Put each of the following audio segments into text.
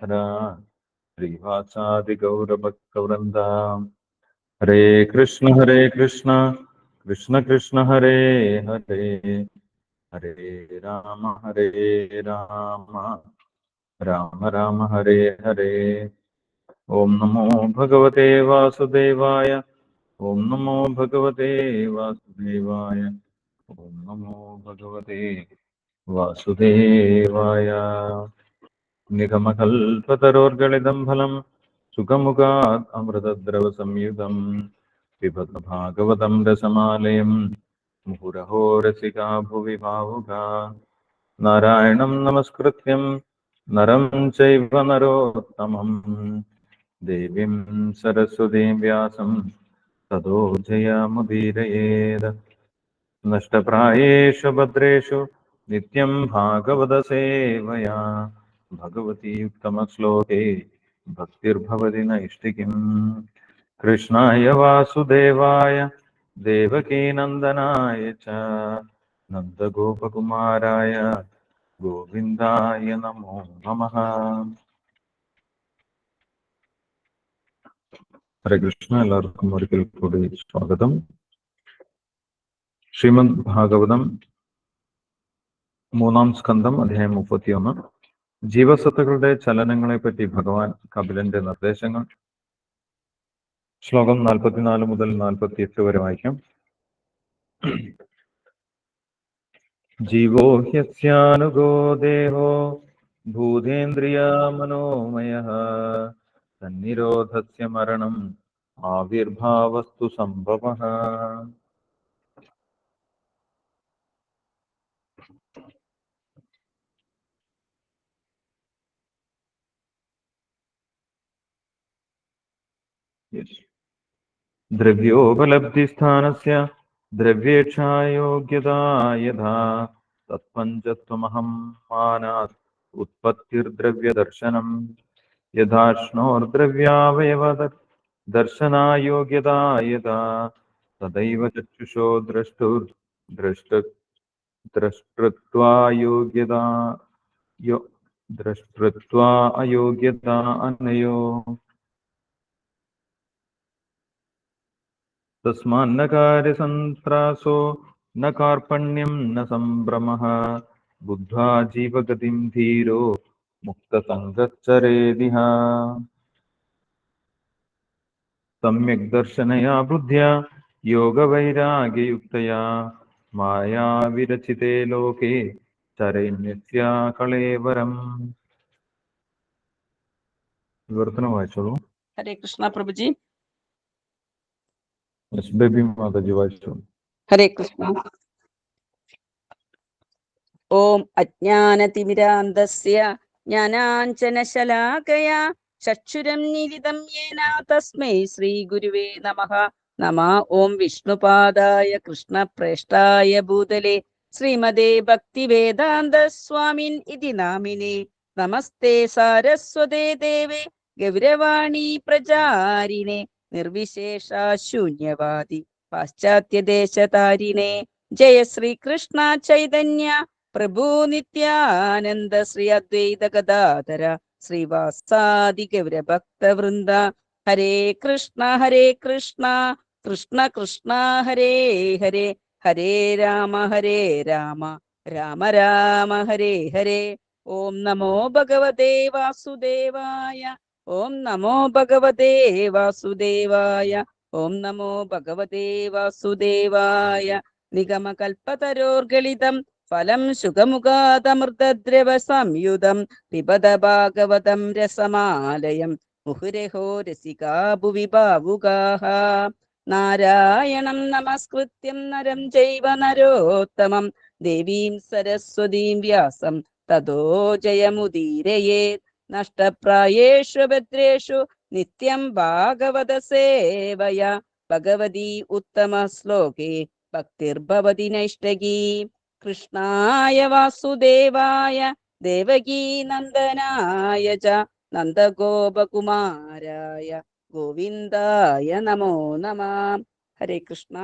ഗംഗാധര ശ്രീവാസാദി ഗൗരഭക്തവൃന്ദ. ഹരേ കൃഷ്ണ കൃഷ്ണ കൃഷ്ണ ഹരേ ഹരേ, ഹരേ രാമ രാമ രാമ ഹരേ ഹരേ. ഓം നമോ ഭഗവതേ വാസുദേവായ. ഓം നമോ ഭഗവതേ വാസുദേവായ. ഓം നമോ ഭഗവതേ വാസുദേവായ. നിഗമകൽപതരോർഗളിതം ഫലം സുഖമുഖാത് അമൃതദ്രവ സംയുതം പിബത ഭാഗവതം രസമാലയം മുഹുരഹോ രസികാ ഭുവി ഭാവുകാ. നാരായണം നമസ്കൃത്യം നരം ചൈവ നരോത്തമം ദേവീം സരസ്വതീം വ്യാസം തതോ ജയമുദീരയേത്. നഷ്ടപ്രായേഷു ഭദ്രേഷു നിത്യം ഭാഗവത സേവയാ ഭഗവതി ഉത്തമശ്ലോകേ ഭക്തിർഭവതി നൈഷ്ഠികീം. കൃഷ്ണായ വാസുദേവായ ദേവകീനന്ദനായ ച നന്ദഗോപകുമാരായ ഗോവിന്ദായ നമോ നമഃ. ഹരേ കൃഷ്ണ. എല്ലാവർക്കും ഒരിക്കൽ കൂടി സ്വാഗതം. ശ്രീമദ് ഭാഗവതം 3-ാം സ്കന്ധം അധ്യായം 31. ജീവസത്തുക്കളുടെ ചലനങ്ങളെ പറ്റി ഭഗവാൻ കപിലന്റെ നിർദ്ദേശങ്ങൾ. ശ്ലോകം 44 മുതൽ 48 വരെ വായിക്കാം. ജീവോ ഹ്യസ്യാനുഗോ ദേഹോ ഭൂതേന്ദ്രിയാ മനോമയഃ തന്നിരോധസ്യ മരണം ആവിർഭാവസ്തു സംഭവഃ. ദ്രവ്യോപലബ്ധിസ്ഥാനസ്യ ദ്രവ്യേക്ഷായോഗ്യതാ യഥാ തത്പഞ്ചത്വമഹം മാനാത് ഉത്പത്തിർദ്രവ്യദർശനം യഥാഷ്ണോർദ്രവ്യാവയവ ദർശനായോഗ്യതാ യഥാ തദൈവ ചക്ഷുഷോ ദ്രഷ്ടൃത്വായോഗ്യതാ അയോഗ്യതാ അനയോ. തസ്മാന്ന കാര്യസന്ത്രാസോ ന കാർപണ്യം ന സംഭ്രമഃ ബുദ്ധ്വാ ജീവഗതിം ധീരോ മുക്തസംഗശ്ചരേദിഹ. സമ്യക് ദർശനയാ ബുദ്ധ്യാ യോഗവൈരാഗ്യയുക്തയാ മായാവിരചിതേ ലോകേ ചരൈന്യസ്യാ കളേവരം. വിവർത്തനം വായിച്ചോളൂ. ഹരേ കൃഷ്ണ പ്രഭുജി. ബേബി മാതാജി വായിച്ചോളൂ. ഹരേ കൃഷ്ണ. ഓം അജ്ഞാനതിമിരാന്തസ്യ ജ്ഞാനാഞ്ജനശലാകയാ ചക്ഷുരം നിലിതം യേന തസ്മൈ ശ്രീ ഗുരുവേ നമഃ. നമഃ. ഓം വിഷ്ണുപാദായ കൃഷ്ണപ്രേഷ്ഠായ ഭൂതലേ ശ്രീമതേ ഭക്തിവേദാന്ത സ്വാമിൻ ഇതി നാമിനേ. നമസ്തേ സാരസ്വതേ ദേവേ ഗൗരവാണി പ്രചാരിണേ നിർവിശേഷ ശൂന്യവാദി പാശ്ചാത്യദേശതാരിണേ. ജയ ശ്രീകൃഷ്ണ ചൈതന്യ പ്രഭു നിത്യാനന്ദ ശ്രീ അദ്വൈത ഗദാധര ശ്രീവാസാദി ഗൗരഭക്തവൃന്ദ. ഹരേ കൃഷ്ണ കൃഷ്ണ കൃഷ്ണ ഹരേ ഹരേ, ഹരേ രാമ രാമ രാമ ഹരേ ഹരേ. ഓം നമോ ഭഗവതേ വാസുദേവായ. ഓം നമോ ഭഗവതേ വാസുദേവായ. ഓം നമോ ഭഗവതേ വാസുദേവായ. നിഗമകൽപതരോർഗളിതം ഫലം സുഖമുഖാതമൃതദ്രവ സംയുതം പിബത ഭാഗവതം രസമാലയം മുഹുരഹോ രസികാ ഭുവി ഭാവുകാഃ. നാരായണം നമസ്കൃത്യം നരം ചൈവ നരോത്തമം ദേവീം സരസ്വതീം വ്യാസം തതോ ജയമുദീരയേത്. നഷ്ടപ്രായേഷു ഭദ്രേഷു നിത്യം ഭാഗവത സേവയാ ഭഗവതി ഉത്തമ ശ്ലോകേ ഭക്തിർഭവതി നൈഷ്ഠകീ. കൃഷ്ണായ വാസുദേവായ ദേവകീ നന്ദനായ ച നന്ദഗോപകുമാരായ ഗോവിന്ദായ നമോ നമഃ. ഹരേ കൃഷ്ണ.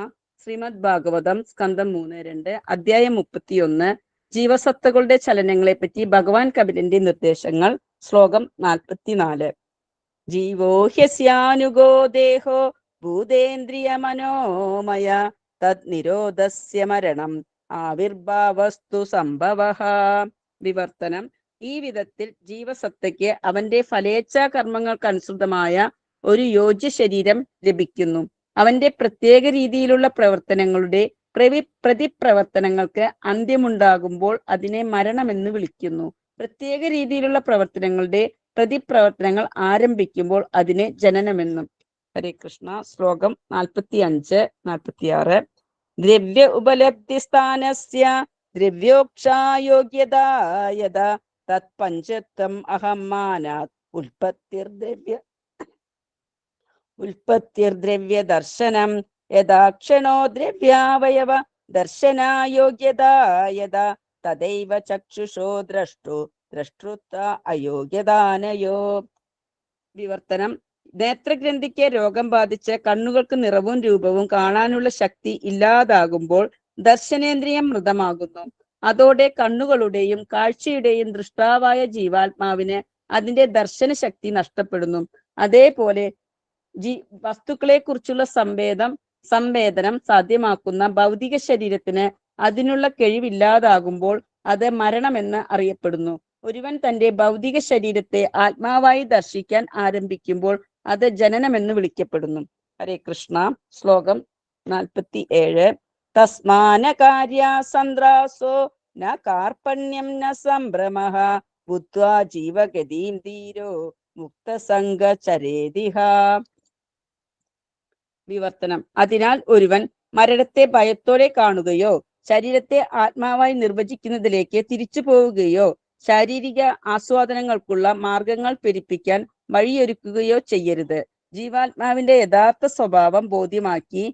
ശ്രീമദ് ഭാഗവതം സ്കന്ധം 3-2 അധ്യായം 31. ജീവസത്തകളുടെ ചലനങ്ങളെ പറ്റി ഭഗവാൻ കപിലന്റെ നിർദ്ദേശങ്ങൾ. ശ്ലോകം 44. ജീവോ ഹ്യസ്യാനുഗോ ദേഹോ ഭൂതേന്ദ്രിയ മനോമയ തത് നിരോധസ്യ മരണം ആവിർഭാവസ്തു സംഭവഃ. വിവർത്തനം: ഈ വിധത്തിൽ ജീവസത്തയ്ക്ക് അവന്റെ ഫലേച്ഛാ കർമ്മങ്ങൾക്കനുസൃതമായ ഒരു യോജ്യ ശരീരം ലഭിക്കുന്നു. അവന്റെ പ്രത്യേക രീതിയിലുള്ള പ്രവർത്തനങ്ങളുടെ പ്രതിപ്രവർത്തനങ്ങൾക്ക് അന്ത്യമുണ്ടാകുമ്പോൾ അതിനെ മരണമെന്ന് വിളിക്കുന്നു. പ്രത്യേക രീതിയിലുള്ള പ്രവർത്തനങ്ങളുടെ പ്രതിപ്രവർത്തനങ്ങൾ ആരംഭിക്കുമ്പോൾ അതിനെ ജനനമെന്നും. ഹരേ കൃഷ്ണ. ശ്ലോകം 45, 46. ദ്രവ്യ ഉപലബ്ധി സ്ഥാനസ്യ ദ്രവ്യോക്ഷായോഗ്യതാ യഥാ തത് പഞ്ചത്വം അഹം മാനാത് ഉൽപത്തിർദ്രവ്യ ദർശനം യഥാ ക്ഷണോ ദ്രവ്യാവയവ ദർശനായോഗ്യതാ യഥാ തദൈവ ചക്ഷുഷോ ദ്രഷ്ടൃത്വ അയോഗ്യതാനയോ. വിവർത്തനം: നേത്രഗ്രന്ഥിക്ക് രോഗം ബാധിച്ച് കണ്ണുകൾക്ക് നിറവും രൂപവും കാണാനുള്ള ശക്തി ഇല്ലാതാകുമ്പോൾ ദർശനേന്ദ്രിയം മൃതമാകുന്നു. അതോടെ കണ്ണുകളുടെയും കാഴ്ചയുടെയും ദൃഷ്ടാവായ ജീവാത്മാവിന് അതിന്റെ ദർശന ശക്തി നഷ്ടപ്പെടുന്നു. അതേപോലെ വസ്തുക്കളെ കുറിച്ചുള്ള സംവേദനം സാധ്യമാക്കുന്ന ഭൗതിക ശരീരത്തിന് അതിനുള്ള കഴിവില്ലാതാകുമ്പോൾ അത് മരണമെന്ന് അറിയപ്പെടുന്നു. ഒരുവൻ തന്റെ ഭൗതിക ശരീരത്തെ ആത്മാവായി ദർശിക്കാൻ ആരംഭിക്കുമ്പോൾ അത് ജനനമെന്ന് വിളിക്കപ്പെടുന്നു. ഹരേ കൃഷ്ണ. ശ്ലോകം 47. തസ്മാന കാര്യ സന്ത്രാസോ ന കാർപ്പണ്യം ന സംഭ്രമഃ ബുദ്ധ്വാ ജീവഗതിം ധീരോ മുക്തസംഗ ചരേതിഹ. വിവർത്തനം: അതിനാൽ ഒരുവൻ മരണത്തെ ഭയത്തോടെ കാണുകയോ ശരീരത്തെ ആത്മാവായി നിർവചിക്കുന്നതിലേക്ക് തിരിച്ചു പോവുകയോ ശാരീരിക ആസ്വാദനങ്ങൾക്കുള്ള മാർഗങ്ങൾ പെരുപ്പിക്കാൻ വഴിയൊരുക്കുകയോ ചെയ്യരുത്. ജീവാത്മാവിന്റെ യഥാർത്ഥ സ്വഭാവം ബോധ്യമാക്കി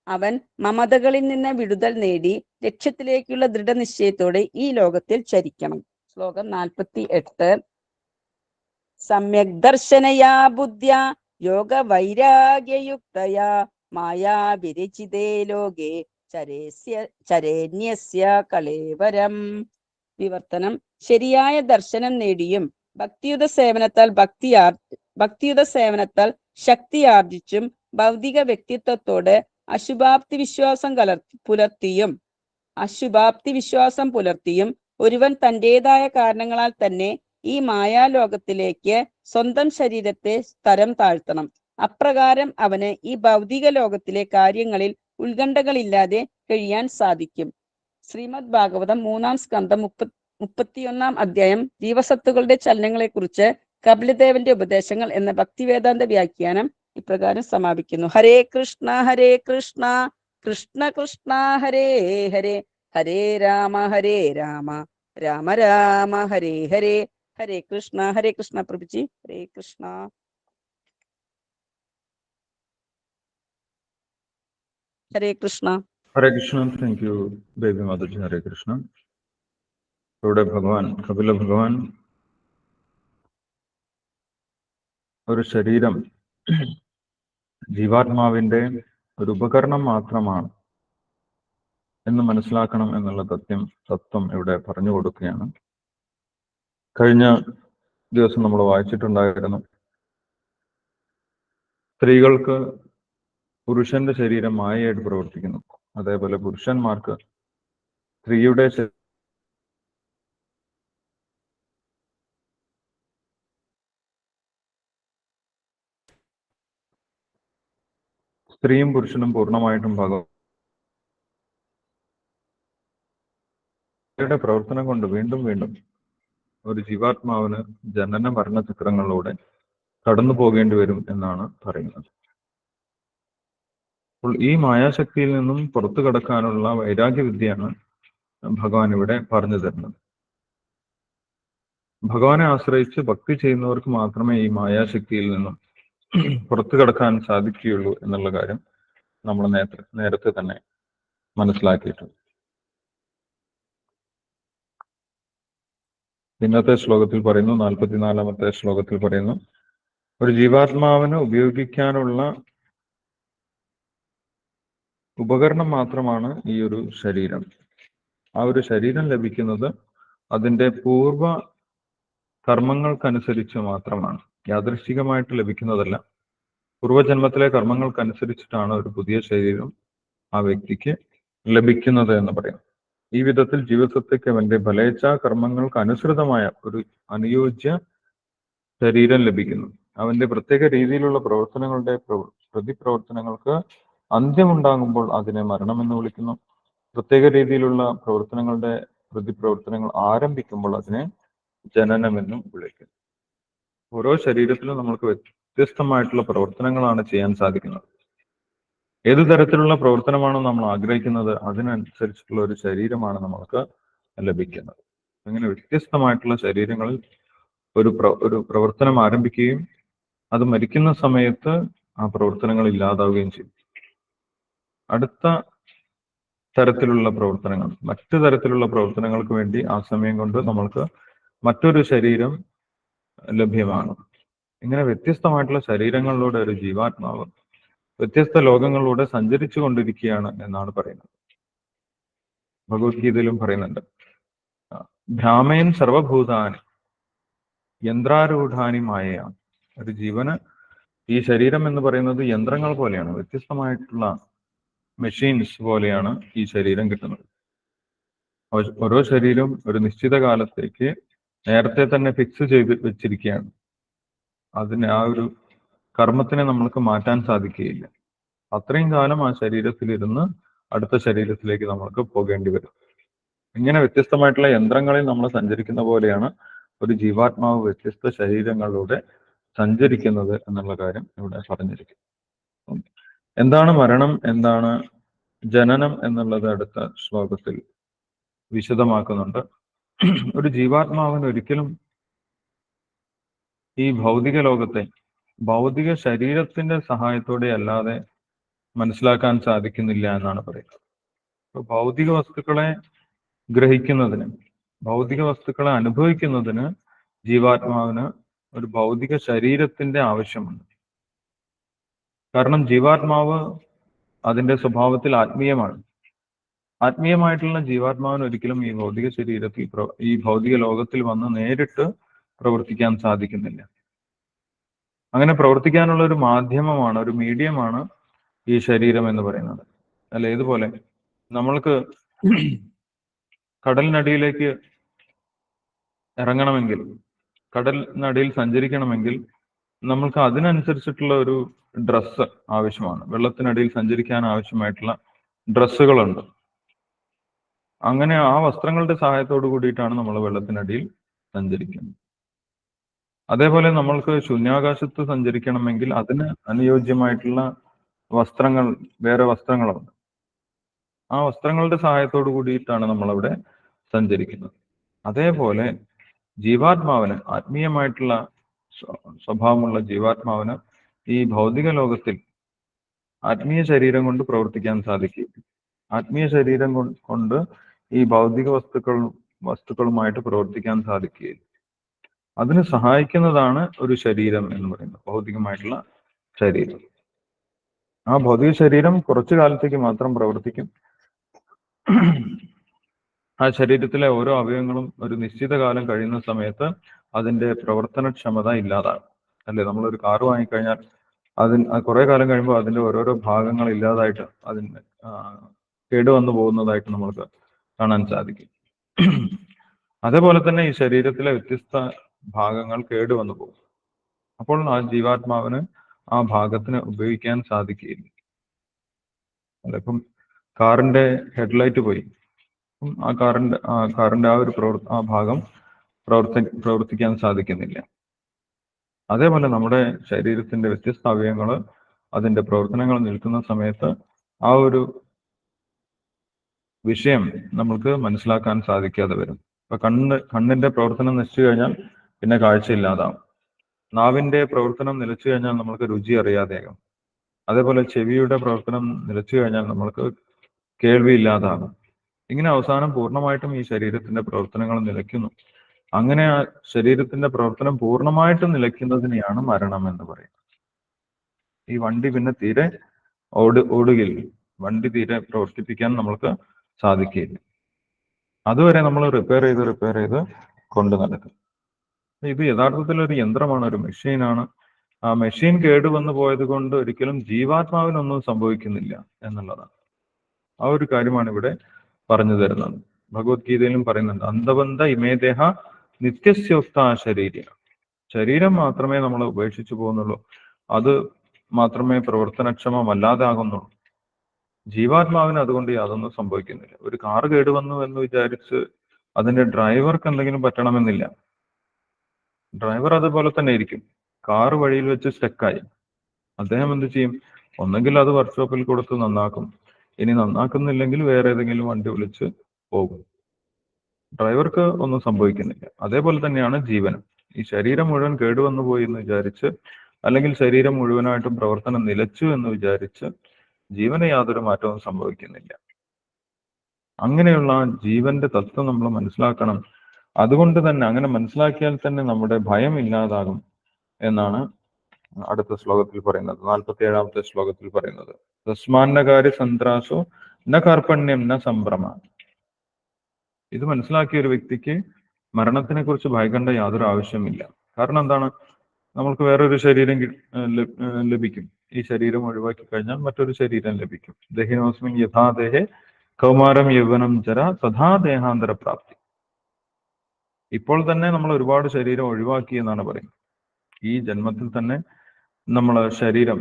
അവൻ മമതകളിൽ നിന്ന് വിടുതൽ നേടി ലക്ഷ്യത്തിലേക്കുള്ള ദൃഢനിശ്ചയത്തോടെ ഈ ലോകത്തിൽ ചരിക്കണം. ശ്ലോകം 48. സമ്യക് ദർശനയാ ബുദ്ധ്യാ യോഗ വൈരാഗ്യയുക്തയാ മായാ വിരചിതേ ലോകേ ചരേന്യസ്യ കളേവരം. വിവർത്തനം: ശരിയായ ദർശനം നേടിയും ഭക്തിയുത സേവനത്താൽ ശക്തിയാർജിച്ചും ഭൗതിക വ്യക്തിത്വത്തോട് അശുഭാപ്തി വിശ്വാസം പുലർത്തിയും ഒരുവൻ തന്റേതായ കാരണങ്ങളാൽ തന്നെ ഈ മായാലോകത്തിലേക്ക് സ്വന്തം ശരീരത്തെ തരം താഴ്ത്തണം. അപ്രകാരം അവന് ഈ ഭൗതിക ലോകത്തിലെ കാര്യങ്ങളിൽ ഉത്കണ്ഠകളില്ലാതെ കഴിയാൻ സാധിക്കും. ശ്രീമദ് ഭാഗവതം 3-ാം സ്കന്ധം 31-ാം അധ്യായം ജീവസത്തുക്കളുടെ ചലനങ്ങളെ കുറിച്ച് കപിലദേവന്റെ ഉപദേശങ്ങൾ എന്ന ഭക്തിവേദാന്ത വ്യാഖ്യാനം ഇപ്രകാരം സമാപിക്കുന്നു. ഹരേ കൃഷ്ണ കൃഷ്ണ കൃഷ്ണ ഹരേ ഹരേ ഹരേ രാമ രാമ രാമ ഹരേ ഹരേ. ഹരേ കൃഷ്ണ പ്രഭുജി. Hare Krishna. Hare Krishna. Hare Krishna. Thank you baby മാതാജി. ഹരേ കൃഷ്ണ. ഇവിടെ കപില ഭഗവാൻ ഒരു ശരീരം ജീവാത്മാവിന്റെ ഒരു ഉപകരണം മാത്രമാണ് എന്ന് മനസ്സിലാക്കണം എന്നുള്ള തത്വം ഇവിടെ പറഞ്ഞു കൊടുക്കുകയാണ്. കഴിഞ്ഞ ദിവസം നമ്മൾ വായിച്ചിട്ടുണ്ടായിരുന്നു, സ്ത്രീകൾക്ക് പുരുഷന്റെ ശരീരം മായയായിട്ട് പ്രവർത്തിക്കുന്നു. അതേപോലെ പുരുഷന്മാർക്ക് സ്ത്രീയുടെ സ്ത്രീയും പുരുഷനും പൂർണ്ണമായിട്ടും ഭഗവാന്റെ പ്രവർത്തനം കൊണ്ട് വീണ്ടും ഒരു ജീവാത്മാവിന് ജനന മരണ ചക്രങ്ങളിലൂടെ കടന്നു പോകേണ്ടി വരും എന്നാണ് പറയുന്നത്. അപ്പോൾ ഈ മായാശക്തിയിൽ നിന്നും പുറത്തു കടക്കാനുള്ള വൈരാഗ്യവിദ്യയാണ് ഭഗവാൻ ഇവിടെ പറഞ്ഞു തരുന്നത്. ഭഗവാനെ ആശ്രയിച്ച് ഭക്തി ചെയ്യുന്നവർക്ക് മാത്രമേ ഈ മായാശക്തിയിൽ നിന്നും പുറത്തു കടക്കാൻ സാധിക്കുകയുള്ളൂ എന്നുള്ള കാര്യം നമ്മൾ നേരത്തെ തന്നെ മനസ്സിലാക്കിയിട്ടുണ്ട്. ഇന്നത്തെ ശ്ലോകത്തിൽ പറയുന്നു, 44-ാമത്തെ ശ്ലോകത്തിൽ പറയുന്നു, ഒരു ജീവാത്മാവിന് ഉപയോഗിക്കാനുള്ള ഉപകരണം മാത്രമാണ് ഈ ഒരു ശരീരം. ആ ഒരു ശരീരം ലഭിക്കുന്നത് അതിന്റെ കർമ്മങ്ങൾക്കനുസരിച്ച് മാത്രമാണ്, യാദൃശ്ചികമായിട്ട് ലഭിക്കുന്നതല്ല. പൂർവ്വജന്മത്തിലെ കർമ്മങ്ങൾക്കനുസരിച്ചിട്ടാണ് ഒരു പുതിയ ശരീരം ആ വ്യക്തിക്ക് ലഭിക്കുന്നത് എന്ന് പറയും. ഈ വിധത്തിൽ ജീവസത്തയ്ക്ക് അവന്റെ ഫലേച്ഛാ കർമ്മങ്ങൾക്ക് അനുസൃതമായ ഒരു അനുയോജ്യ ശരീരം ലഭിക്കുന്നു. അവന്റെ പ്രത്യേക രീതിയിലുള്ള പ്രവർത്തനങ്ങളുടെ പ്രതിപ്രവർത്തനങ്ങൾക്ക് അന്ത്യമുണ്ടാകുമ്പോൾ അതിനെ മരണം എന്ന് വിളിക്കുന്നു. പ്രത്യേക രീതിയിലുള്ള പ്രവർത്തനങ്ങളുടെ പ്രതിപ്രവർത്തനങ്ങൾ ആരംഭിക്കുമ്പോൾ അതിനെ ജനനമെന്നും വിളിക്കുന്നു. ഓരോ ശരീരത്തിലും നമുക്ക് വ്യത്യസ്തമായിട്ടുള്ള പ്രവർത്തനങ്ങളാണ് ചെയ്യാൻ സാധിക്കുന്നത്. ഏതു തരത്തിലുള്ള പ്രവർത്തനമാണോ നമ്മൾ ആഗ്രഹിക്കുന്നത് അതിനനുസരിച്ചിട്ടുള്ള ഒരു ശരീരമാണ് നമുക്ക് ലഭിക്കുന്നത്. അങ്ങനെ വ്യത്യസ്തമായിട്ടുള്ള ശരീരങ്ങളിൽ ഒരു പ്രവർത്തനം ആരംഭിക്കുകയും അത് മരിക്കുന്ന സമയത്ത് ആ പ്രവർത്തനങ്ങൾ ഇല്ലാതാവുകയും ചെയ്യും. അടുത്ത തരത്തിലുള്ള പ്രവർത്തനങ്ങൾ, മറ്റു തരത്തിലുള്ള പ്രവർത്തനങ്ങൾക്ക് വേണ്ടി ആ സമയം കൊണ്ട് നമ്മൾക്ക് മറ്റൊരു ശരീരം ലഭ്യമാണ്. ഇങ്ങനെ വ്യത്യസ്തമായിട്ടുള്ള ശരീരങ്ങളിലൂടെ ഒരു ജീവാത്മാവ് വ്യത്യസ്ത ലോകങ്ങളിലൂടെ സഞ്ചരിച്ചു കൊണ്ടിരിക്കുകയാണ് എന്നാണ് പറയുന്നത്. ഭഗവത്ഗീതയിലും പറയുന്നുണ്ട്, ഭ്രാമയൻ സർവഭൂതാനി യന്ത്രാരൂഢാനി മായയാണ്. ഒരു ജീവന് ഈ ശരീരം എന്ന് പറയുന്നത് യന്ത്രങ്ങൾ പോലെയാണ്, വ്യത്യസ്തമായിട്ടുള്ള മെഷീൻസ് പോലെയാണ് ഈ ശരീരം കിട്ടുന്നത്. ഓരോ ശരീരവും ഒരു നിശ്ചിത കാലത്തേക്ക് നേരത്തെ തന്നെ ഫിക്സ് ചെയ്ത് വെച്ചിരിക്കുകയാണ്. അതിന് ആ ഒരു കർമ്മത്തിനെ നമ്മൾക്ക് മാറ്റാൻ സാധിക്കുകയില്ല. അത്രയും കാലം ആ ശരീരത്തിലിരുന്ന് അടുത്ത ശരീരത്തിലേക്ക് നമ്മൾക്ക് പോകേണ്ടി വരും. ഇങ്ങനെ വ്യത്യസ്തമായിട്ടുള്ള യന്ത്രങ്ങളിൽ നമ്മൾ സഞ്ചരിക്കുന്ന പോലെയാണ് ഒരു ജീവാത്മാവ് വ്യത്യസ്ത ശരീരങ്ങളിലൂടെ സഞ്ചരിക്കുന്നത് എന്നുള്ള കാര്യം ഇവിടെ പറഞ്ഞിരിക്കും. എന്താണ് മരണം, എന്താണ് ജനനം എന്നുള്ളത് അടുത്ത ശ്ലോകത്തിൽ വിശദമാക്കുന്നുണ്ട്. ഒരു ജീവാത്മാവിന് ഒരിക്കലും ഈ ഭൗതിക ലോകത്തെ ഭൗതിക ശരീരത്തിന്റെ സഹായത്തോടെ അല്ലാതെ മനസ്സിലാക്കാൻ സാധിക്കുന്നില്ല എന്നാണ് പറയുന്നത്. അപ്പൊ ഭൗതിക വസ്തുക്കളെ ഗ്രഹിക്കുന്നതിന്, ഭൗതിക വസ്തുക്കളെ അനുഭവിക്കുന്നതിന് ജീവാത്മാവിന് ഒരു ഭൗതിക ശരീരത്തിന്റെ ആവശ്യമുണ്ട്. കാരണം ജീവാത്മാവ് അതിന്റെ സ്വഭാവത്തിൽ ആത്മീയമാണ്. ആത്മീയമായിട്ടുള്ള ജീവാത്മാവിന് ഒരിക്കലും ഈ ഭൗതിക ശരീരത്തിൽ, ഈ ഭൗതിക ലോകത്തിൽ വന്ന് നേരിട്ട് പ്രവർത്തിക്കാൻ സാധിക്കുന്നില്ല. അങ്ങനെ പ്രവർത്തിക്കാനുള്ള ഒരു മാധ്യമമാണ്, ഒരു മീഡിയമാണ് ഈ ശരീരം എന്ന് പറയുന്നത്. അല്ല, ഇതുപോലെ നമ്മൾക്ക് കടലിനടിയിലേക്ക് ഇറങ്ങണമെങ്കിൽ, കടലിനടിയിൽ സഞ്ചരിക്കണമെങ്കിൽ നമ്മൾക്ക് അതിനനുസരിച്ചിട്ടുള്ള ഒരു ഡ്രസ്സ് ആവശ്യമാണ്. വെള്ളത്തിനടിയിൽ സഞ്ചരിക്കാൻ ആവശ്യമായിട്ടുള്ള ഡ്രസ്സുകളുണ്ട്. അങ്ങനെ ആ വസ്ത്രങ്ങളുടെ സഹായത്തോട് കൂടിയിട്ടാണ് നമ്മൾ വെള്ളത്തിനടിയിൽ സഞ്ചരിക്കുന്നത്. അതേപോലെ നമ്മൾക്ക് ശൂന്യാകാശത്ത് സഞ്ചരിക്കണമെങ്കിൽ അതിന് അനുയോജ്യമായിട്ടുള്ള വസ്ത്രങ്ങൾ, വേറെ വസ്ത്രങ്ങളുണ്ട്. ആ വസ്ത്രങ്ങളുടെ സഹായത്തോട് കൂടിയിട്ടാണ് നമ്മളവിടെ സഞ്ചരിക്കുന്നത്. അതേപോലെ ജീവാത്മാവിന്, ആത്മീയമായിട്ടുള്ള സ്വഭാവമുള്ള ജീവാത്മാവിന് ഈ ഭൗതിക ലോകത്തിൽ ആത്മീയ ശരീരം കൊണ്ട് പ്രവർത്തിക്കാൻ സാധിക്കും. ആത്മീയ ശരീരം കൊണ്ട് ഈ ഭൗതിക വസ്തുക്കളുമായിട്ട് പ്രവർത്തിക്കാൻ സാധിക്കുകയില്ല. അതിന് സഹായിക്കുന്നതാണ് ഒരു ശരീരം എന്ന് പറയുന്നത്, ഭൗതികമായിട്ടുള്ള ശരീരം. ആ ഭൗതിക ശരീരം കുറച്ചു കാലത്തേക്ക് മാത്രം പ്രവർത്തിക്കും. ആ ശരീരത്തിലെ ഓരോ അവയവങ്ങളും ഒരു നിശ്ചിത കാലം കഴിയുന്ന സമയത്ത് അതിന്റെ പ്രവർത്തനക്ഷമത ഇല്ലാതാകും. അല്ലെ, നമ്മളൊരു കാറ് വാങ്ങിക്കഴിഞ്ഞാൽ കുറെ കാലം കഴിയുമ്പോൾ അതിന്റെ ഓരോരോ ഭാഗങ്ങൾ ഇല്ലാതായിട്ട് അതിന് കേടുവന്നു പോകുന്നതായിട്ട് നമുക്ക് കാണാൻ സാധിക്കും. അതേപോലെ തന്നെ ഈ ശരീരത്തിലെ വ്യത്യസ്ത ഭാഗങ്ങൾ കേടുവന്നു പോകും. അപ്പോൾ ആ ജീവാത്മാവിന് ആ ഭാഗത്തിന് ഉപയോഗിക്കാൻ സാധിക്കുകയില്ല. അല്ല, ഇപ്പം കാറിന്റെ ഹെഡ്ലൈറ്റ് പോയി, ആ കാറിന്റെ ആ ഭാഗം പ്രവർത്തിക്കാൻ സാധിക്കുന്നില്ല. അതേപോലെ നമ്മുടെ ശരീരത്തിന്റെ വ്യത്യസ്ത അവയവങ്ങൾ അതിന്റെ പ്രവർത്തനങ്ങൾ നിൽക്കുന്ന സമയത്ത് ആ ഒരു വിഷയം നമ്മൾക്ക് മനസ്സിലാക്കാൻ സാധിക്കാതെ വരും. ഇപ്പൊ കണ്ണിന്റെ പ്രവർത്തനം നശിച്ചു കഴിഞ്ഞാൽ പിന്നെ കാഴ്ചയില്ലാതാവും. നാവിന്റെ പ്രവർത്തനം നിലച്ചു കഴിഞ്ഞാൽ നമ്മൾക്ക് രുചി അറിയാതെയാകും. അതേപോലെ ചെവിയുടെ പ്രവർത്തനം നിലച്ചു കഴിഞ്ഞാൽ നമ്മൾക്ക് കേൾവി ഇല്ലാതാകും. ഇങ്ങനെ അവസാനം പൂർണ്ണമായിട്ടും ഈ ശരീരത്തിന്റെ പ്രവർത്തനങ്ങൾ നിലയ്ക്കുന്നു. അങ്ങനെ ആ ശരീരത്തിന്റെ പ്രവർത്തനം പൂർണ്ണമായിട്ടും നിലയ്ക്കുന്നതിനെയാണ് മരണം എന്ന് പറയുന്നത്. ഈ വണ്ടി പിന്നെ തീരെ ഓടുകയില്ല, വണ്ടി തീരെ പ്രവർത്തിപ്പിക്കാൻ നമ്മൾക്ക് സാധിക്കില്ല. അതുവരെ നമ്മൾ റിപ്പയർ ചെയ്ത് കൊണ്ടു നടക്കും. ഇത് യഥാർത്ഥത്തിൽ ഒരു യന്ത്രമാണ്, ഒരു മെഷീനാണ്. ആ മെഷീൻ കേടുവന്നു പോയത് കൊണ്ട് ഒരിക്കലും ജീവാത്മാവിനൊന്നും സംഭവിക്കുന്നില്ല എന്നുള്ളതാണ്. ആ ഒരു കാര്യമാണ് ഇവിടെ പറഞ്ഞു തരുന്നത്. ഭഗവത്ഗീതയിലും പറയുന്നുണ്ട്, അന്തബന്ധ ഇമേദേഹ നിത്യസ്യോക്ത ശരീരം. ശരീരം മാത്രമേ നമ്മൾ ഉപേക്ഷിച്ചു പോകുന്നുള്ളൂ, അത് മാത്രമേ പ്രവർത്തനക്ഷമമല്ലാതാകുന്നുള്ളൂ. ജീവാത്മാവിന് അതുകൊണ്ട് യാതൊന്നും സംഭവിക്കുന്നില്ല. ഒരു കാറ് കേടുവന്നു എന്ന് വിചാരിച്ച് അതിന്റെ ഡ്രൈവർക്ക് എന്തെങ്കിലും പറ്റണമെന്നില്ല. ഡ്രൈവർ അതുപോലെ തന്നെ ഇരിക്കും. കാറ് വഴിയിൽ വെച്ച് സ്റ്റക്കായി, അദ്ദേഹം എന്ത് ചെയ്യും? ഒന്നെങ്കിൽ അത് വർക്ക്ഷോപ്പിൽ കൊടുത്ത് നന്നാക്കും, ഇനി നന്നാക്കുന്നില്ലെങ്കിൽ വേറെ ഏതെങ്കിലും വണ്ടി വിളിച്ച് പോകും. ഡ്രൈവർക്ക് ഒന്നും സംഭവിക്കുന്നില്ല. അതേപോലെ തന്നെയാണ് ജീവനും. ഈ ശരീരം മുഴുവൻ കേടുവന്നു പോയി എന്ന് വിചാരിച്ച്, അല്ലെങ്കിൽ ശരീരം മുഴുവനായിട്ടും പ്രവർത്തനം നിലച്ചു എന്ന് വിചാരിച്ച് ജീവന് യാതൊരു മാറ്റവും സംഭവിക്കുന്നില്ല. അങ്ങനെയുള്ള ജീവന്റെ തത്വം നമ്മൾ മനസ്സിലാക്കണം. അതുകൊണ്ട് തന്നെ അങ്ങനെ മനസ്സിലാക്കിയാൽ തന്നെ നമ്മുടെ ഭയം ഇല്ലാതാകും എന്നാണ് അടുത്ത ശ്ലോകത്തിൽ പറയുന്നത്. 47-ാമത്തെ ശ്ലോകത്തിൽ പറയുന്നത്, തസ്മാന്നകാരി സന്ത്രാസോ ന കാർപ്പണ്യം ന സംഭ്രമ. ഇത് മനസ്സിലാക്കിയ ഒരു വ്യക്തിക്ക് മരണത്തിനെ കുറിച്ച് ഭയക്കേണ്ട യാതൊരു ആവശ്യമില്ല. കാരണം എന്താണ്? നമ്മൾക്ക് വേറൊരു ശരീരം ലഭിക്കും. ഈ ശരീരം ഒഴിവാക്കി കഴിഞ്ഞാൽ മറ്റൊരു ശരീരം ലഭിക്കും. ദേഹിനോസ്മിൻ യഥാദേഹേ കൗമാരം യൗവനം ജര തഥാ ദേഹാന്തര പ്രാപ്തി. ഇപ്പോൾ തന്നെ നമ്മൾ ഒരുപാട് ശരീരം ഒഴിവാക്കി എന്നാണ് പറയുന്നത്. ഈ ജന്മത്തിൽ തന്നെ നമ്മൾ ശരീരം,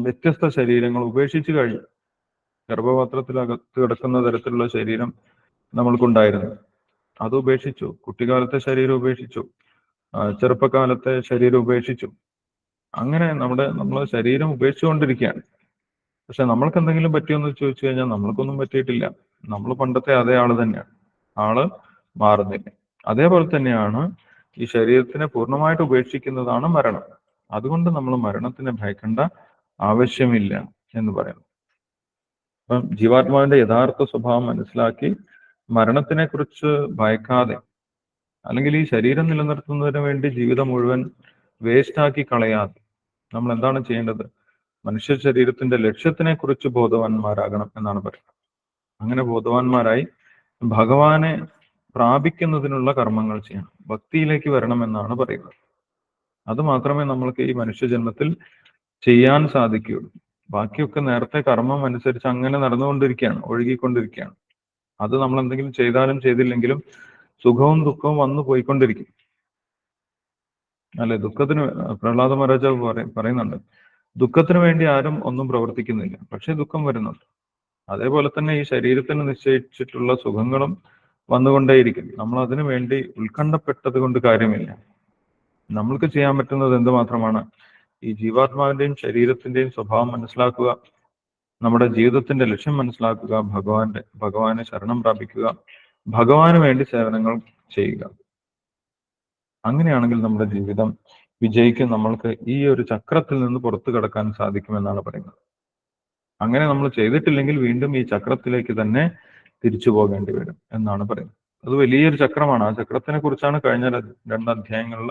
വ്യത്യസ്ത ശരീരങ്ങൾ ഉപേക്ഷിച്ചു കഴിഞ്ഞു. ഗർഭപാത്രത്തിലകത്ത് കിടക്കുന്ന തരത്തിലുള്ള ശരീരം നമ്മൾക്കുണ്ടായിരുന്നു, അത് ഉപേക്ഷിച്ചു. കുട്ടിക്കാലത്തെ ശരീരം ഉപേക്ഷിച്ചു, ചെറുപ്പകാലത്തെ ശരീരം ഉപേക്ഷിച്ചു. അങ്ങനെ നമ്മൾ ശരീരം ഉപേക്ഷിച്ചുകൊണ്ടിരിക്കുകയാണ്. പക്ഷെ നമ്മൾക്ക് എന്തെങ്കിലും പറ്റിയെന്ന് ചോദിച്ചു കഴിഞ്ഞാൽ നമ്മൾക്കൊന്നും പറ്റിയിട്ടില്ല. നമ്മൾ പണ്ടത്തെ അതേ ആള് തന്നെയാണ്, ആള് മാറുന്നില്ല. അതേപോലെ തന്നെയാണ് ഈ ശരീരത്തിനെ പൂർണ്ണമായിട്ട് ഉപേക്ഷിക്കുന്നതാണ് മരണം. അതുകൊണ്ട് നമ്മൾ മരണത്തിനെ ഭയക്കേണ്ട ആവശ്യമില്ല എന്ന് പറയുന്നു. അപ്പം ജീവാത്മാവിന്റെ യഥാർത്ഥ സ്വഭാവം മനസ്സിലാക്കി മരണത്തിനെ കുറിച്ച് ഭയക്കാതെ, അല്ലെങ്കിൽ ഈ ശരീരം നിലനിർത്തുന്നതിന് വേണ്ടി ജീവിതം മുഴുവൻ വേസ്റ്റാക്കി കളയാതെ നമ്മൾ എന്താണ് ചെയ്യേണ്ടത്? മനുഷ്യ ശരീരത്തിന്റെ ലക്ഷ്യത്തിനെ കുറിച്ച് ബോധവാന്മാരാകണം എന്നാണ് പറയുന്നത്. അങ്ങനെ ബോധവാന്മാരായി ഭഗവാനെ പ്രാപിക്കുന്നതിനുള്ള കർമ്മങ്ങൾ ചെയ്യണം, ഭക്തിയിലേക്ക് വരണം എന്നാണ് പറയുന്നത്. അത് മാത്രമേ നമ്മൾക്ക് ഈ മനുഷ്യജന്മത്തിൽ ചെയ്യാൻ സാധിക്കുകയുള്ളൂ. ബാക്കിയൊക്കെ നേരത്തെ കർമ്മം അനുസരിച്ച് അങ്ങനെ നടന്നുകൊണ്ടിരിക്കുകയാണ്, ഒഴുകിക്കൊണ്ടിരിക്കുകയാണ്. അത് നമ്മൾ എന്തെങ്കിലും ചെയ്താലും ചെയ്തില്ലെങ്കിലും സുഖവും ദുഃഖവും വന്നു പോയിക്കൊണ്ടിരിക്കും. അല്ലെ? ദുഃഖത്തിന് പ്രഹ്ലാദ മഹാരാജാവ് പറയുന്നുണ്ട്, ദുഃഖത്തിന് വേണ്ടി ആരും ഒന്നും പ്രവർത്തിക്കുന്നില്ല, പക്ഷെ ദുഃഖം വരുന്നുണ്ട്. അതേപോലെ തന്നെ ഈ ശരീരത്തിന് നിശ്ചയിച്ചിട്ടുള്ള സുഖങ്ങളും വന്നുകൊണ്ടേയിരിക്കും. നമ്മൾ അതിനു വേണ്ടി ഉത്കണ്ഠപ്പെട്ടത് കൊണ്ട് കാര്യമില്ല. നമ്മൾക്ക് ചെയ്യാൻ പറ്റുന്നത് എന്തുമാത്രമാണ്? ഈ ജീവാത്മാവിന്റെയും ശരീരത്തിന്റെയും സ്വഭാവം മനസ്സിലാക്കുക, നമ്മുടെ ജീവിതത്തിന്റെ ലക്ഷ്യം മനസ്സിലാക്കുക, ഭഗവാനെ ശരണം പ്രാപിക്കുക, ഭഗവാന് വേണ്ടി സേവനങ്ങൾ ചെയ്യുക. അങ്ങനെയാണെങ്കിൽ നമ്മുടെ ജീവിതം വിജയിക്കും. നമ്മൾക്ക് ഈ ഒരു ചക്രത്തിൽ നിന്ന് പുറത്തു കടക്കാൻ സാധിക്കുമെന്നാണ് പറയുന്നത്. അങ്ങനെ നമ്മൾ ചെയ്തിട്ടില്ലെങ്കിൽ വീണ്ടും ഈ ചക്രത്തിലേക്ക് തന്നെ തിരിച്ചു പോകേണ്ടി വരും എന്നാണ് പറയുന്നത്. അത് വലിയൊരു ചക്രമാണ്. ആ ചക്രത്തിനെ കുറിച്ചാണ് കഴിഞ്ഞ 2 അധ്യായങ്ങളിൽ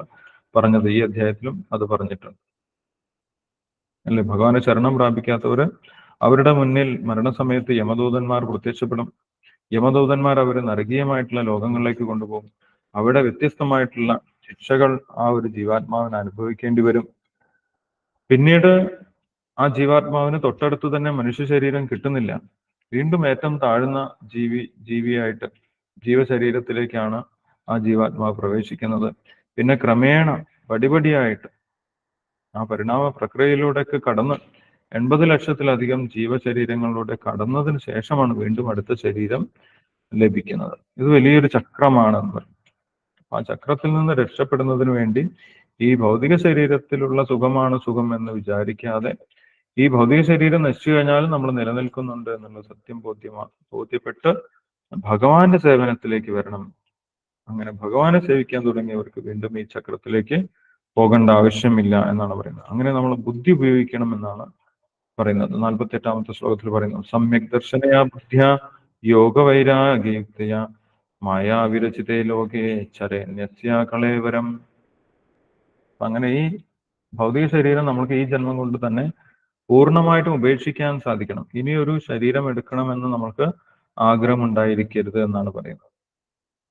പറഞ്ഞത്. ഈ അധ്യായത്തിലും അത് പറഞ്ഞിട്ടുണ്ട്, അല്ലെ? ഭഗവാനെ ശരണം പ്രാപിക്കാത്തവര്, അവരുടെ മുന്നിൽ മരണസമയത്ത് യമദൂതന്മാർ പ്രത്യക്ഷപ്പെടും. യമദൂതന്മാർ അവരെ നരകീയമായിട്ടുള്ള ലോകങ്ങളിലേക്ക് കൊണ്ടുപോകും. അവിടെ വ്യത്യസ്തമായിട്ടുള്ള ശിക്ഷകൾ ആ ഒരു ജീവാത്മാവിന് അനുഭവിക്കേണ്ടി വരും. പിന്നീട് ആ ജീവാത്മാവിന് തൊട്ടടുത്ത് തന്നെ മനുഷ്യ ശരീരം കിട്ടുന്നില്ല. വീണ്ടും ഏറ്റവും താഴ്ന്ന ജീവിയായിട്ട് ജീവശരീരത്തിലേക്കാണ് ആ ജീവാത്മാവ് പ്രവേശിക്കുന്നത്. പിന്നെ ക്രമേണ പടിപടിയായിട്ട് ആ പരിണാമ പ്രക്രിയയിലൂടെയൊക്കെ കടന്ന് 80 ലക്ഷത്തിലധികം ജീവശരീരങ്ങളിലൂടെ കടന്നതിന് ശേഷമാണ് വീണ്ടും അടുത്ത ശരീരം ലഭിക്കുന്നത്. ഇത് വലിയൊരു ചക്രമാണെന്ന് പറയും. ആ ചക്രത്തിൽ നിന്ന് രക്ഷപ്പെടുന്നതിന് വേണ്ടി ഈ ഭൗതിക ശരീരത്തിലുള്ള സുഖമാണ് സുഖം എന്ന് വിചാരിക്കാതെ, ഈ ഭൗതിക ശരീരം നശിച്ചു കഴിഞ്ഞാലും നമ്മൾ നിലനിൽക്കുന്നുണ്ട് എന്നുള്ള സത്യം ബോധ്യപ്പെട്ട് ഭഗവാന്റെ സേവനത്തിലേക്ക് വരണം. അങ്ങനെ ഭഗവാനെ സേവിക്കാൻ തുടങ്ങിയവർക്ക് വീണ്ടും ഈ ചക്രത്തിലേക്ക് പോകേണ്ട ആവശ്യമില്ല എന്നാണ് പറയുന്നത്. അങ്ങനെ നമ്മൾ ബുദ്ധി ഉപയോഗിക്കണം എന്നാണ് പറയുന്നത്. 48-ാമത്തെ ശ്ലോകത്തിൽ പറയുന്നു, സമ്യക് ദർശനയാ ബുദ്ധ്യ യോഗവൈരാഗ്യയുക്തയ മായാവിരചിതേ ലോകേ ചരണ്യസ്യ കളേവരം. അങ്ങനെ ഈ ഭൗതിക ശരീരം നമുക്ക് ഈ ജന്മം കൊണ്ട് തന്നെ പൂർണ്ണമായിട്ടും ഉപേക്ഷിക്കാൻ സാധിക്കണം. ഇനിയൊരു ശരീരം എടുക്കണമെന്ന് നമ്മൾക്ക് ആഗ്രഹം ഉണ്ടായിരിക്കരുത് എന്നാണ് പറയുന്നത്.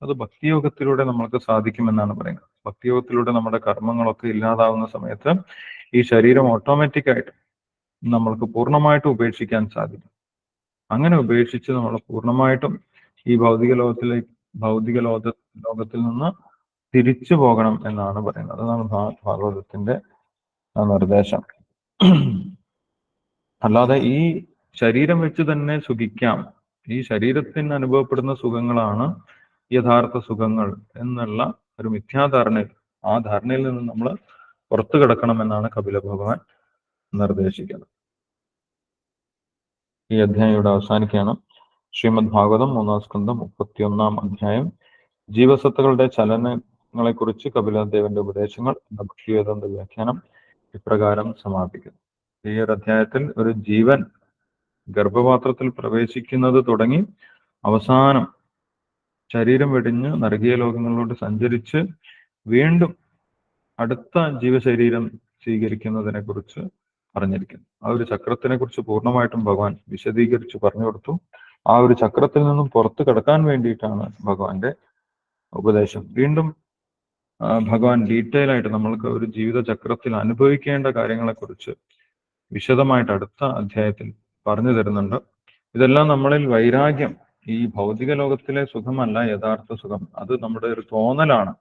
അത് ഭക്തിയോഗത്തിലൂടെ നമ്മൾക്ക് സാധിക്കുമെന്നാണ് പറയുന്നത്. ഭക്തിയോഗത്തിലൂടെ നമ്മുടെ കർമ്മങ്ങളൊക്കെ ഇല്ലാതാവുന്ന സമയത്ത് ഈ ശരീരം ഓട്ടോമാറ്റിക്കായിട്ട് നമ്മൾക്ക് പൂർണ്ണമായിട്ടും ഉപേക്ഷിക്കാൻ സാധിക്കും. അങ്ങനെ ഉപേക്ഷിച്ച് നമ്മൾ പൂർണ്ണമായിട്ടും ഈ ലോകത്തിൽ നിന്ന് തിരിച്ചു പോകണം എന്നാണ് പറയുന്നത്. അതാണ് ഭാഗവതത്തിന്റെ നിർദ്ദേശം. അല്ലാതെ ഈ ശരീരം വെച്ച് തന്നെ സുഖിക്കാം, ഈ ശരീരത്തിന് അനുഭവപ്പെടുന്ന സുഖങ്ങളാണ് യഥാർത്ഥ സുഖങ്ങൾ എന്നുള്ള ഒരു മിഥ്യാധാരണ, ആ ധാരണയിൽ നിന്ന് നമ്മൾ പുറത്തു കിടക്കണം എന്നാണ് കപില ഭഗവാൻ നിർദ്ദേശിക്കുന്നത്. ഈ അധ്യായം ഇവിടെ അവസാനിക്കുകയാണ്. ശ്രീമദ് ഭാഗവതം 3-ാം സ്കന്ധം 31-ാം അധ്യായം ജീവസത്തകളുടെ ചലനങ്ങളെ കുറിച്ച് കപിലദേവന്റെ ഉപദേശങ്ങൾ എന്ന ഭക്തിവേദാന്ത വ്യാഖ്യാനം ഇപ്രകാരം സമാപിക്കുന്നു. ഈ ഒരു അധ്യായത്തിൽ ഒരു ജീവൻ ഗർഭപാത്രത്തിൽ പ്രവേശിക്കുന്നത് തുടങ്ങി അവസാനം ശരീരം വെടിഞ്ഞ് നരകീയ ലോകങ്ങളിലോട്ട് സഞ്ചരിച്ച് വീണ്ടും അടുത്ത ജീവശരീരം സ്വീകരിക്കുന്നതിനെ കുറിച്ച് പറഞ്ഞിരിക്കുന്നു. ആ ഒരു ചക്രത്തിനെ കുറിച്ച് പൂർണ്ണമായിട്ടും ഭഗവാൻ വിശദീകരിച്ച് പറഞ്ഞു കൊടുത്തു. ആ ഒരു ചക്രത്തിൽ നിന്നും പുറത്തു കടക്കാൻ വേണ്ടിയിട്ടാണ് ഭഗവാന്റെ ഉപദേശം. വീണ്ടും ഭഗവാൻ ഡീറ്റെയിൽ ആയിട്ട് നമ്മൾക്ക് ഒരു ജീവിത ചക്രത്തിൽ അനുഭവിക്കേണ്ട കാര്യങ്ങളെക്കുറിച്ച് വിശദമായിട്ട് അടുത്ത അധ്യായത്തിൽ പറഞ്ഞു തരുന്നുണ്ട്. ഇതെല്ലാം നമ്മളിൽ വൈരാഗ്യം, ഈ ഭൗതിക ലോകത്തിലെ സുഖമല്ല യഥാർത്ഥ സുഖം, അത് നമ്മുടെ ഒരു തോന്നലാണ്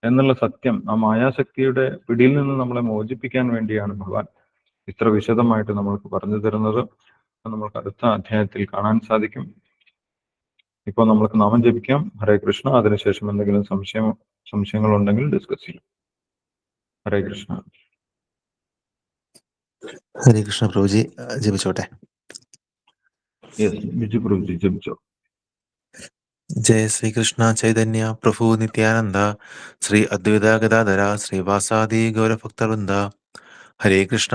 എന്നുള്ള സത്യം, ആ മായാശക്തിയുടെ പിടിയിൽ നിന്ന് നമ്മളെ മോചിപ്പിക്കാൻ വേണ്ടിയാണ് ഭഗവാൻ ഇത്ര വിശദമായിട്ട് നമ്മൾക്ക് പറഞ്ഞു തരുന്നത്. നമ്മൾക്ക് അടുത്ത അധ്യായത്തിൽ കാണാൻ സാധിക്കും. ഇപ്പോൾ നമ്മൾക്ക് നാമം ജപിക്കാം. ഹരേ കൃഷ്ണ. അതിനുശേഷം എന്തെങ്കിലും സംശയങ്ങൾ ഉണ്ടെങ്കിൽ ഡിസ്കസ് ചെയ്യും. ഹരേ കൃഷ്ണ. ഹരേ കൃഷ്ണ പ്രഭുജി, ജപിച്ചോട്ടെ. യെസ്, ബിജു പ്രഭുജി ജപിച്ചോ. ജയ ശ്രീകൃഷ്ണ ചൈതന്യ പ്രഭു നിത്യാനന്ദ ശ്രീ അദ്വൈത ഗദാധര ശ്രീവാസാദി ഗൗരഭക്തവൃന്ദ. ഹരേ കൃഷ്ണ.